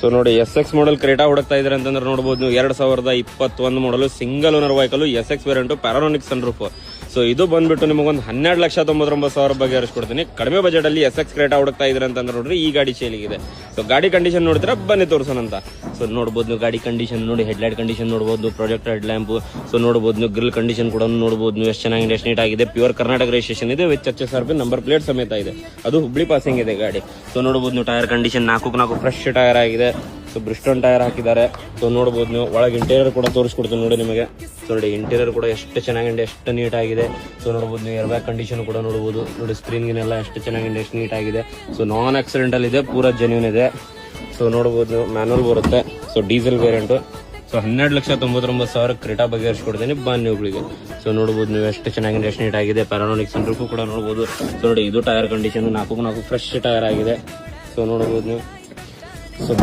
So ನೋಡಿ SX ಮಾಡಲ್ Creta ಹುಡುಕ್ತಾ ಇದ್ರೆ ಅಂತಂದ್ರೆ ನೋಡಬಹುದು ನೀವು 2021 ಮಾಡಲು single owner vehicle SX variant panoramic sunroof. So ಇದು ಬಂದ್ಬಿಟ್ಟು ನಿಮಗೊಂದು 12,99,000 ಬಗ್ಗೆ ಹರಿಸ್ಕೊಡ್ತೀನಿ. ಕಡಿಮೆ ಬಜೆಟ್ ಅಲ್ಲಿ SX ಕ್ರೇಟಾ ಹುಡುಕ್ತಾ ಇದ್ರೆ ಅಂತಂದ್ರೆ ನೋಡ್ರಿ ಈ ಗಾಡಿ ಸೇಲಿಗಿದೆ. ಸೊ ಗಾಡಿ ಕಂಡೀಷನ್ ನೋಡ್ತೀರಾ ಬನ್ನಿ ತೋರ್ಸೋಣ ಅಂತ. ಸೊ ನೋಡಬಹುದು ನೀವು ಗಾಡಿ ಕಂಡೀಷನ್ ನೋಡಿ, ಹೆಡ್ಲೈಟ್ ಕಂಡೀಷನ್ ನೋಡಬಹುದು, ಪ್ರೊಜೆಕ್ಟ್ ಹೆಡ್ ಲ್ಯಾಂಪ್. ಸೊ ನೋಡಬಹುದು ನೀವು ಗ್ರಿಲ್ ಕಂಡೀಷನ್ ಕೂಡ ನೋಡಬಹುದು ನೀವು ಎಷ್ಟು ಚೆನ್ನಾಗಿದೆ, ಎಷ್ಟು ನೀಟ್ ಆಗಿದೆ. ಪ್ಯೂರ್ ಕರ್ನಾಟಕ ರಿಜಿಸ್ಟ್ರೇಷನ್ ಇದೆ ವಿತ್ HSRP ನಂಬರ್ ಪ್ಲೇಟ್ ಸಮೇತ ಇದೆ. ಅದು ಹುಬ್ಳಿ ಪಾಸಿಂಗ್ ಇದೆ ಗಾಡಿ. ಸೊ ನೋಡಬಹುದು ನೀವು ಟೈರ್ ಕಂಡೀಷನ್ 4 ಫ್ರೆಶ್ ಟೈರ್ ಆಗಿದೆ. ಸೊ ಬ್ರಿಸ್ಟನ್ ಟೈರ್ ಹಾಕಿದ್ದಾರೆ. ಸೊ ನೋಡಬಹುದು ನೀವು ಒಳಗೆ ಇಂಟೀರಿಯರ್ ಕೂಡ ತೋರಿಸ್ಕೊಡ್ತೀನಿ ನೋಡಿ ನಿಮಗೆ. ಸೊ ನೋಡಿ ಇಂಟೀರಿಯರ್ ಕೂಡ ಎಷ್ಟು ಚೆನ್ನಾಗಿದೆ, ಎಷ್ಟು ನೀಟ್ ಆಗಿದೆ. ಸೊ ನೋಡಬಹುದು ನೀವು ಏರ್ ಬ್ಯಾಗ್ ಕಂಡೀಷನ್ ಕೂಡ ನೋಡಬಹುದು ನೋಡಿ. ಸ್ಕ್ರೀನ್ಗೆಲ್ಲ ಎಷ್ಟು ಚೆನ್ನಾಗಿದೆ, ಎಷ್ಟು ನೀಟ್ ಆಗಿದೆ. ಸೊ ನಾನ್ ಆಕ್ಸಿಡೆಂಟಲ್ ಇದೆ, ಪೂರಾ ಜೆನ್ಯೂನ್ ಇದೆ. ಸೊ ನೋಡಬಹುದು ನೀವು ಮ್ಯಾನುವಲ್ ಬರುತ್ತೆ. So diesel variant. So 12,99,000 Creta ಬಗ್ಗೆ ಹರಿಸ್ಕೊಡ್ತೀನಿ ಬನ್ನಿ ಹುಬ್ಳಿಗೆ. ಸೊ ನೋಡಬಹುದು ನೀವು ಎಷ್ಟು ಚೆನ್ನಾಗಿದೆ, ಎಷ್ಟು ನೀಟ್ ಆಗಿದೆ. ಪ್ಯಾರಾನೋನಿಕ್ ಸನ್ರೂಫ್ ಕೂಡ ನೋಡಬಹುದು. ಸೊ ನೋಡಿ ಇದು ಟೈರ್ ಕಂಡೀಷನ್ 4 ಫ್ರೆಶ್ ಟೈರ್ ಆಗಿದೆ. ಸೊ ನೋಡಬಹುದು ನೀವು. ಸೊ